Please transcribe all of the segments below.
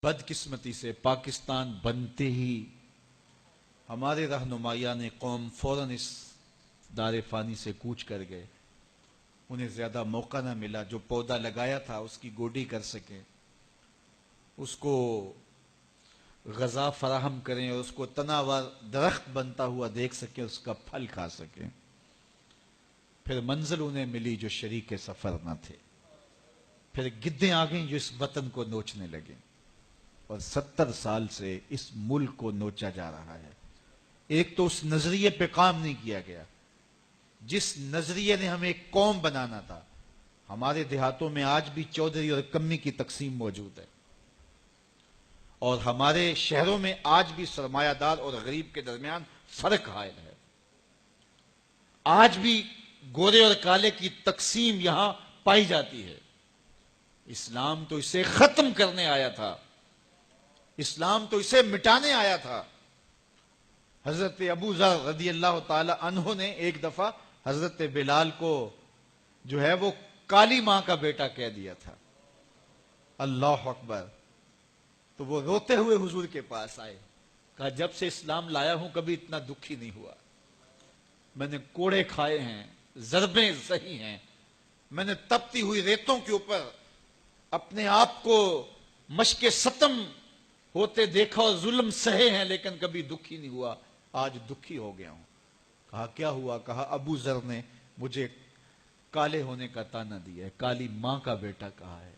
بدقسمتی سے پاکستان بنتے ہی ہمارے رہنمائیان قوم فوراً اس دار فانی سے کوچ کر گئے. انہیں زیادہ موقع نہ ملا جو پودا لگایا تھا اس کی گوڈی کر سکیں، اس کو غذا فراہم کریں اور اس کو تناور درخت بنتا ہوا دیکھ سکیں، اس کا پھل کھا سکیں. پھر منزل انہیں ملی جو شریک سفر نہ تھے. پھر گدیں آ گئیں جو اس وطن کو نوچنے لگیں، اور 70 سال سے اس ملک کو نوچا جا رہا ہے. ایک تو اس نظریے پہ کام نہیں کیا گیا جس نظریے نے ہمیں ایک قوم بنانا تھا. ہمارے دیہاتوں میں آج بھی چودھری اور کمی کی تقسیم موجود ہے، اور ہمارے شہروں میں آج بھی سرمایہ دار اور غریب کے درمیان فرق حائل ہے. آج بھی گورے اور کالے کی تقسیم یہاں پائی جاتی ہے. اسلام تو اسے ختم کرنے آیا تھا، اسلام تو اسے مٹانے آیا تھا. حضرت ابو ذر رضی اللہ تعالی عنہ نے ایک دفعہ حضرت بلال کو جو ہے وہ کالی ماں کا بیٹا کہہ دیا تھا. اللہ اکبر. تو وہ روتے ہوئے حضور کے پاس آئے، کہا جب سے اسلام لایا ہوں کبھی اتنا دکھی نہیں ہوا. میں نے کوڑے کھائے ہیں، ضربیں سہی ہیں، میں نے تپتی ہوئی ریتوں کے اوپر اپنے آپ کو مشق ستم ہوتے دیکھا اور ظلم سہے ہیں، لیکن کبھی دکھی نہیں ہوا. آج دکھی ہو گیا ہوں. کہا کیا ہوا؟ کہا ابو ذر نے مجھے کالے ہونے کا تانا دیا ہے، کالی ماں کا بیٹا کہا ہے.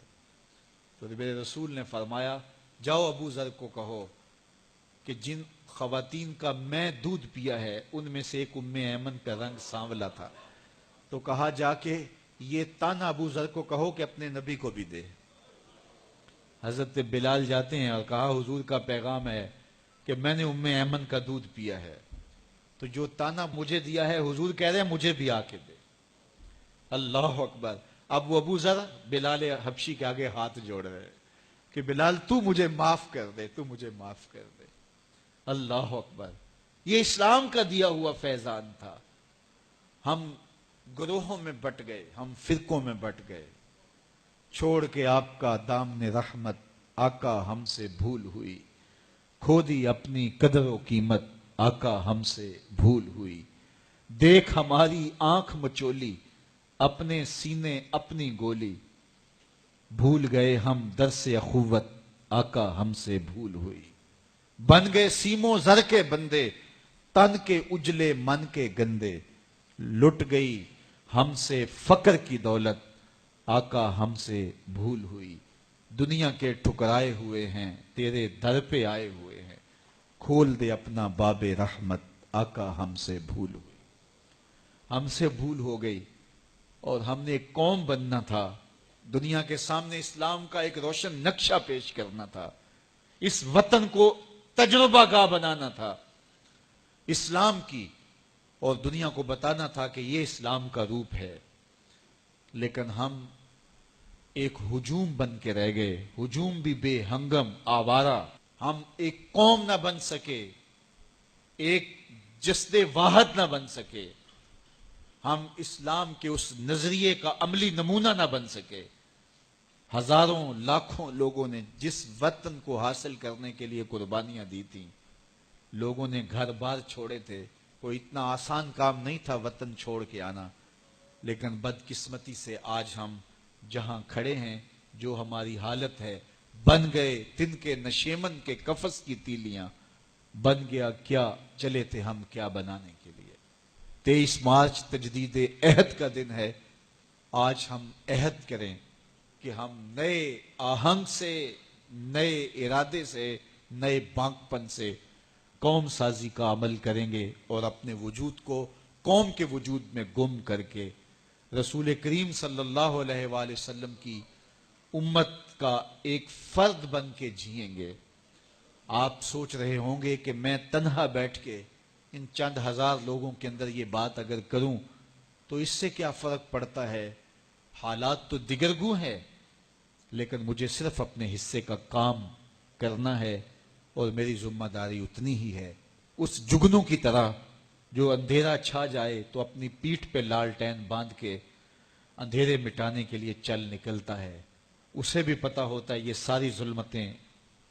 تو میرے رسول نے فرمایا جاؤ ابو ذر کو کہو کہ جن خواتین کا میں دودھ پیا ہے ان میں سے ایک ام ایمن کا رنگ سانولا تھا. تو کہا جا کے یہ تانا ابو ذر کو کہو کہ اپنے نبی کو بھی دے. حضرت بلال جاتے ہیں اور کہا حضور کا پیغام ہے کہ میں نے ام ایمن کا دودھ پیا ہے، تو جو تانا مجھے دیا ہے حضور کہہ رہے ہیں مجھے بھی آ کے دے. اللہ اکبر. اب وہ ابو ذر بلال حبشی کے آگے ہاتھ جوڑ رہے کہ بلال تو مجھے معاف کر دے، تو مجھے معاف کر دے. اللہ اکبر. یہ اسلام کا دیا ہوا فیضان تھا. ہم گروہوں میں بٹ گئے، ہم فرقوں میں بٹ گئے. چھوڑ کے آپ کا دامن رحمت آقا ہم سے بھول ہوئی، کھو دی اپنی قدر و قیمت آقا ہم سے بھول ہوئی. دیکھ ہماری آنکھ مچولی اپنے سینے اپنی گولی، بھول گئے ہم درس اخوت آقا ہم سے بھول ہوئی. بن گئے سیموں زر کے بندے تن کے اجلے من کے گندے، لٹ گئی ہم سے فقر کی دولت آقا ہم سے بھول ہوئی. دنیا کے ٹھکرائے ہوئے ہیں تیرے در پہ آئے ہوئے ہیں، کھول دے اپنا باب رحمت آقا ہم سے بھول ہوئی. ہم سے بھول ہو گئی اور ہم نے ایک قوم بننا تھا. دنیا کے سامنے اسلام کا ایک روشن نقشہ پیش کرنا تھا. اس وطن کو تجربہ گاہ بنانا تھا اسلام کی، اور دنیا کو بتانا تھا کہ یہ اسلام کا روپ ہے. لیکن ہم ایک ہجوم بن کے رہ گئے، ہجوم بھی بے ہنگم آوارہ. ہم ایک قوم نہ بن سکے، ایک جسد واحد نہ بن سکے. ہم اسلام کے اس نظریے کا عملی نمونہ نہ بن سکے. ہزاروں لاکھوں لوگوں نے جس وطن کو حاصل کرنے کے لیے قربانیاں دی تھیں، لوگوں نے گھر بار چھوڑے تھے. کوئی اتنا آسان کام نہیں تھا وطن چھوڑ کے آنا. لیکن بدقسمتی سے آج ہم جہاں کھڑے ہیں، جو ہماری حالت ہے، بن گئے تن کے نشیمن کے کفس کی تیلیاں. بن گیا کیا چلے تھے ہم کیا بنانے کے لیے. 23 مارچ تجدید عہد کا دن ہے. آج ہم عہد کریں کہ ہم نئے آہنگ سے، نئے ارادے سے، نئے بانک پن سے قوم سازی کا عمل کریں گے، اور اپنے وجود کو قوم کے وجود میں گم کر کے رسول کریم صلی اللہ علیہ وآلہ وسلم کی امت کا ایک فرد بن کے جئیں گے. آپ سوچ رہے ہوں گے کہ میں تنہا بیٹھ کے ان چند ہزار لوگوں کے اندر یہ بات اگر کروں تو اس سے کیا فرق پڑتا ہے، حالات تو دیگرگوں ہیں. لیکن مجھے صرف اپنے حصے کا کام کرنا ہے، اور میری ذمہ داری اتنی ہی ہے. اس جگنوں کی طرح جو اندھیرا چھا جائے تو اپنی پیٹھ پہ لالٹین باندھ کے اندھیرے مٹانے کے لیے چل نکلتا ہے. اسے بھی پتا ہوتا ہے یہ ساری ظلمتیں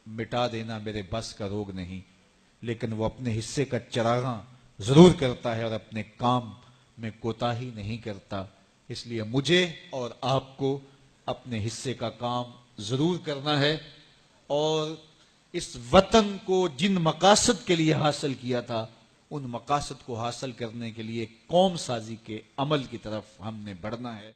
مٹا دینا میرے بس کا روگ نہیں، لیکن وہ اپنے حصے کا چراغاں ضرور کرتا ہے اور اپنے کام میں کوتاہی نہیں کرتا۔ اس لیے مجھے اور آپ کو اپنے حصے کا کام ضرور کرنا ہے، اور اس وطن کو جن مقاصد کے لیے حاصل کیا تھا ان مقاصد کو حاصل کرنے کے لیے قوم سازی کے عمل کی طرف ہم نے بڑھنا ہے۔